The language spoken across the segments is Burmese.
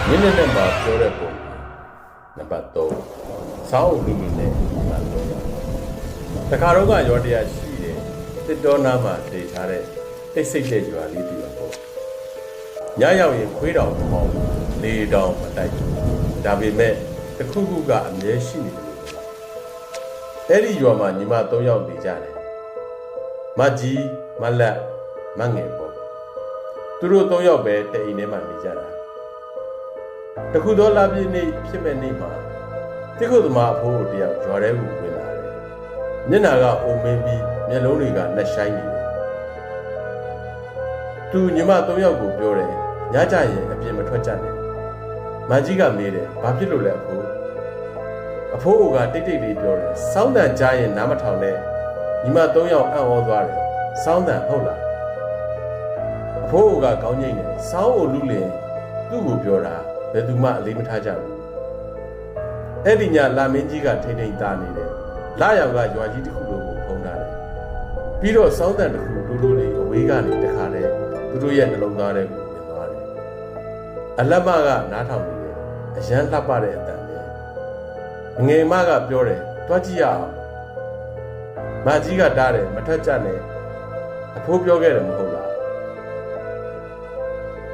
နင်းနဲ့မှာပြောတဲ့ပုံနံပါတ်3စောင်းလူလူနဲ့နံပါတ်3တခါတော့ကရောတရားရှိတယ်တစ်တော်နာမှာတည်ထားတဲ့တိတ်ဆိတ်တဲ့ရွာလေးတူတော့ပေါ့ညရောက်ရင်ခွေးတောင်မပေါင်းလေတောင်မတိုက်ဒါပေမဲ့တခုခုကအမြဲရှိနေတယ်အဲ့ဒီရွာမှာညီမ3ယောက်နေကြတယ်မကြီးမလက်မငယ်ပေါ့သူတို့3ယောက်ပဲတအိမ်ထဲမှာနေကြတာတခုသောလာပြည့်နေ့ဖြစ်မဲ့နေ့မှာတိခုသမားအဖိုးတယောက်ရွာထဲကိုဝင်လာတယ်မျက်နှာကအိုမင်းပြီးမျက်လုံးတွေကနှက်ဆိုင်နေတယ်သူညီမ3ယောက်ကိုပြောတယ်ညကြရင်အပြင်မထွက်ကြနဲ့မကြီးကမေးတယ်ဘာဖြစ်လို့လဲအဖိုးကတိတ်တိတ်လေးပြောတယ်စောင်းတန်ကြားရင်နားမထောင်နဲ့ညီမ3ယောက်အံ့ဩသွားတယ်စောင်းတန်ဟုတ်လားအဖိုးကကောင်းငိမ့်တယ်စောင်းကိုလူလင်သူ့ကိုပြောတာဘယ်သူမှအလေးမထားကြဘူးအဲ့ဒီညလာမင်းကြီးကထိမ့်ထိမ့်သားနေတယ်လာရောင်ကရွာကြီးတစ်ခုလုံးကိုဖုံးထားတယ်ပြီးတော့စောင်းတန်တစ်ခုတိုးတိုးလေးအဝေးကနေတခါလဲသူတို့ရဲ့နှလုံးသားထဲကိုဝင်သွားတယ်အလက်မကနားထောင်နေတယ်အရန်လှပတဲ့အတန်ပဲငယ်မကပြောတယ်တွားကြည့်ရအောင်မကြီးကတားတယ်မထွက်ကြနဲ့အဖိုးပြောခဲ့တယ်မဟုတ်လား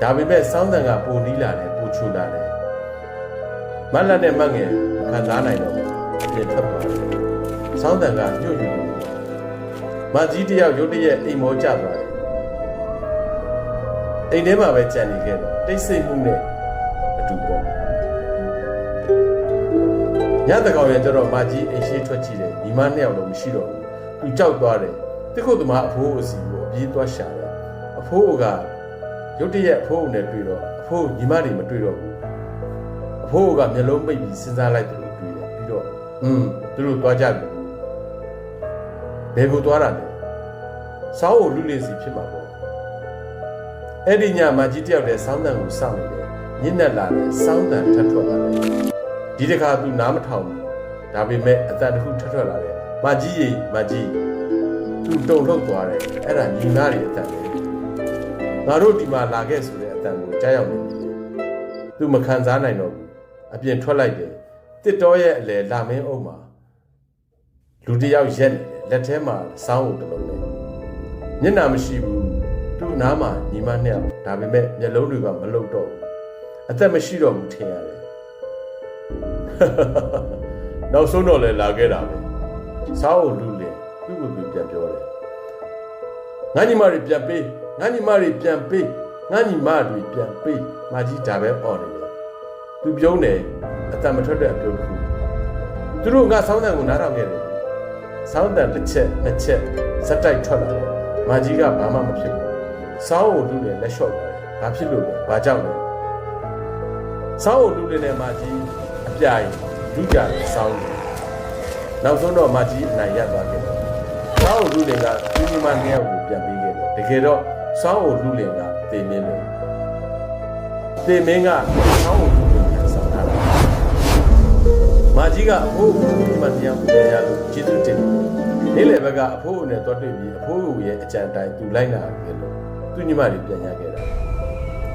ဒါပေမဲ့စောင်းတန်ကပူနီးလာတယ်ပူချူလာတယ်မလတ်နဲ့မငယ်ခံစားနိုင်တော့အပြင်ထွက်သွားတယ်စောင်းတန်ကညှို့ညွတ်မကြီးတယောက်ရုတ်တရက်အိမ်မောကျသွားတယ်အိမ်ထဲမှာပဲကြံနေခဲ့တယ်တိတ်ဆိတ်မှုနဲ့အတူပေါ့ညတကောင်ရဲ့ကျတော့မကြီးအိမ်ရှိထွက်ကြည့်တယ်ညီမ2ယောက်လုံးမရှိတော့ဘူးသူကြောက်သွားတယ်တိခုသမားအဖိုးကိုစီကိုအပြေးသွားရှာတယ်အဖိုးကရုတ်တရက်အဖိုးနဲ့တွေ့တော့အဖိုးညီမတွေမတွေ့တော့ဘူးအဖိုးကမျက်လုံးပိတ်ပြီးစဉ်းစားလိုက်တယ်တွေ့တယ်ပြီးတော့သူတို့သွားကြတယ်ဘယ်ကိုသွားတာလဲစောင်းကိုလူလင်စီဖြစ်မှာပေါ့အဲ့ဒီညမကြီးတယောက်တည်းစောင်းတန်ကိုစောင့်နေတယ်ညစ်နက်လာတယ်စောင်းတန်ထပ်ထွက်လာတယ်ဒီတခါသူနားမထောင်ဘူးဒါပေမဲ့အတန်တစ်ခုထပ်ထွက်လာတယ်မကြီးသူတုံလှုပ်သွားတယ်အဲ့ဒါညီမတွေအတန်ပဲငါတို့ဒီမှာလာခဲ့ဆိုတဲ့အတန်ကိုကြားရောက်နေပြီသူမခံစားနိုင်တော့ဘူးအပြင်ထွက်လိုက်တယ်တစ်တော်ရဲ့အလဲလာမင်းအုပ်မှာလူတယောက်ရက်နေတယ်လက်ထဲမှာစောင်းကိုတလုံးနဲ့မျက်နှာမရှိဘူးသူ့နားမှာညီမ2ယောက်ဒါပေမဲ့မျက်လုံးတွေကမလုံတော့ဘူးအသက်မရှိတော့ဘူးထင်ရတယ်နောက်ဆုံးတော့လဲလာခဲ့တာပဲစောင်းကိုလူလင်သူ့ကိုသူပြန်ပြောတယ်ငါညီမတွေပြန်ပေးငါညီမတွေပြန်ပေးမကြီးဒါပဲអော်နေတယ်သူပြုံးတယ်အတန်မထွက်တဲ့အပြုံးတစ်ခုသူတို့ငါစောင်းတန်ကိုနားထောင်ခဲ့တယ်စောင်းတန်တစ်ချက်နှစ်ချက်ဇက်တိုက်ထွက်လာတယ်မကြီးကဘာမှမဖြစ်ဘူးစောင်းကိုလူလင်လက်လျှော့သွားတယ်ဘာဖြစ်လို့လဲဘာကြောင့်လဲစောင်းကိုလူလင်နဲ့မကြီးအပြိုင်လူကြတယ်စောင်းတယ်နောက်ဆုံးတော့မကြီးအနိုင်ရသွားခဲ့တယ်စောင်းကိုလူလင်ကဒီညီမ2ယောက်ကိုပြန်ပေးခဲ့တယ်တကယ်တော့စောင်းကိုလူလင်ကတေမင်းပဲတေမင်းကစောင်းကိုလူလင်ကဆောင်တာမကြီးကအဖိုးကိုညီမ2ယောက်ပြန်ရလို့ကျေးဇူးတင်တယ်နေ့လယ်ဘက်ကအဖိုးကိုနဲ့တွားတွေ့ပြီးအဖိုးကိုရဲ့အကြံတိုင်းသူလိုက်လာတယ်လို့သူညီမတွေပြန်ရခဲ့တာ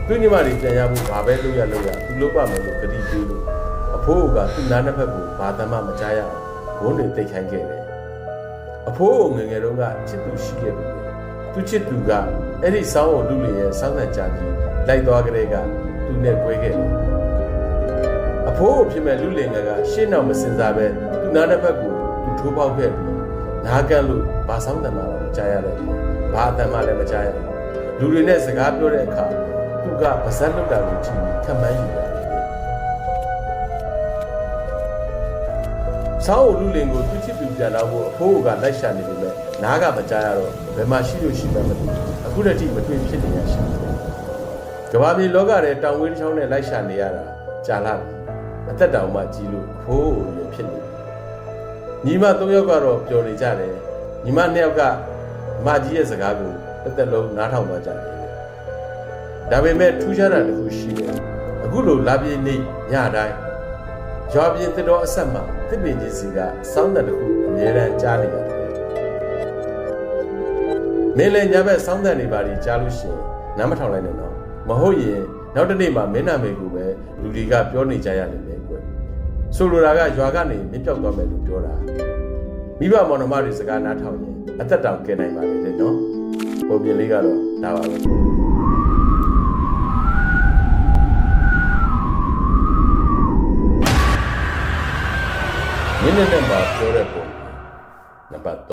သူညီမတွေပြန်ရဖို့ဘာပဲလုပ်ရသူလုပ်ပါမယ်လို့ဂတိပေးလို့အဖိုးကသူ့နားနှစ်ဖက်ကိုဘာသမမကြားရအောင်ဘုန်းတွေတိတ်ခိုင်းခဲ့တယ်အဖိုးကိုငယ်ငယ်တုန်းကချစ်သူရှိခဲ့ပြီသူချစ်သူကအဲ့ဒီစောင်းကိုလူလင်ရဲ့စောင်းတန်ကြကြီးလိုက်သွားကြတဲ့ကသူနဲ့꿰ခဲ့တယ်အဖိုးကိုဖြစ်မဲ့လူလင်ကရှင်းတော့မစင်စားပဲသူနားတစ်ဖက်ကိုသူထိုးပေါက်ခဲ့ပြီးနားကန်းလို့ဘာစောင်းတန်မှလည်းမကြားရတယ်ဘာအတန်မှလည်းမကြားရလူတွေနဲ့စကားပြောတဲ့အခါသူကပါဇက်လွတ်တာကိုကြည့်ပြီးခက်မှန်းယူတယ်စောင်းကိုလူလင်ကိုသူချစ်သူပြန်လာဖို့အဖိုးကလိုက်ရှာနေတယ်နားကမကြားရတော့ဘယ်မှာရှိလို့ရှိမှမသိအခုတည်းကမတွေ့ဖြစ်နေရရှိတယ်ကဘာမြေလောကထဲတောင်ဝေးတစ်ချောင်းနဲ့လိုက်ရှာနေရတာကြာလာပြီအသက်တောင်မှကြီးလို့အဖိုးရဖြစ်နေညီမ3ယောက်ကတော့ပျော်နေကြတယ်ညီမ2ယောက်ကမကြီးရဲ့စကားကိုတစ်သက်လုံးနားထောင်သွားကြတယ်ဒါပေမဲ့ထူးခြားတာတစ်ခုရှိတယ်အခုလိုလာပြေးနေညတိုင်းရွာပြည်တော်အဆက်မှာတစ်ပင်ကြီးစီကစောင်းတဲ့တစ်ခုအများရန်ကြားနေရတယ်မင်းလည်းညဘက်စောင်းတဲ့နေပါလိကြားလို့ရှိရင်နားမထောင်လိုက်နဲ့တော့မဟုတ်ရင် နောက်တစ်နေ့မှာမင်းနာမေကိုပဲလူတွေကပြောနေကြရလိမ့်မယ်ကွဆိုလိုတာကရွာကနေမြင့်ပြောက်သွားမယ်လို့ပြောတာမိဘမောင်နှမတွေစကားနားထောင်ရင်အသက်တောင်ကယ်နိုင်ပါလေနော်ပုံပြင်လေးကတော့ဒါပါပဲမင်းနဲ့မှာပြောတဲ့ပုံနံပါတ်3